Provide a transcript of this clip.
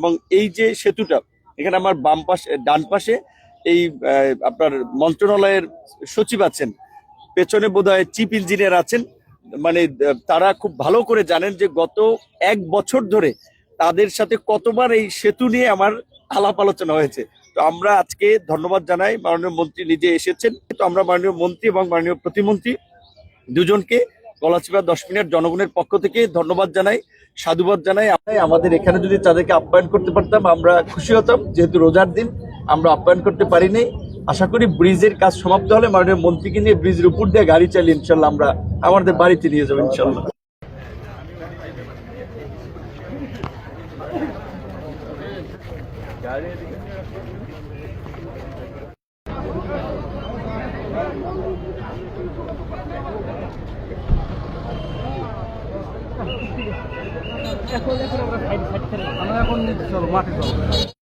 এবং এই যে সেতুটা এখানে আমার বাম পাশে ডান পাশে এই আপনার মন্ত্রণালয়ের সচিব আছেন, পেছনে বোধহয় চিফ ইঞ্জিনিয়ার আছেন। মানে তারা খুব ভালো করে জানেন যে গত 1 বছর ধরে তাদের সাথে কতবার এই সেতু নিয়ে আমার আলাপ আলোচনা হয়েছে। তো আমরা আজকে ধন্যবাদ জানাই, মাননীয় মন্ত্রী নিজে এসেছেন। তো আমরা মাননীয় মন্ত্রী এবং মাননীয় প্রতিমন্ত্রী দুজনকে গলাচিপা 10 মিনিট জনগণের পক্ষ থেকে ধন্যবাদ জানাই, সাধুবাদ জানাই। আমাদের এখানে যদি তাদেরকে আপ্যায়ন করতে পারতাম আমরা খুশি হতাম, যেহেতু রোজার দিন আমরা আপ্যায়ন করতে পারিনি। আশা করি ব্রিজের কাজ সমাপ্ত হলে মাননীয় মন্ত্রীকে নিয়ে ব্রিজের উপর দিয়ে গাড়ি চালিয়ে ইনশাল্লাহ আমরা আমাদের বাড়িতে নিয়ে যাবো ইনশাল্লাহ। এখন আমরা এখন চলো মাঠে চলো।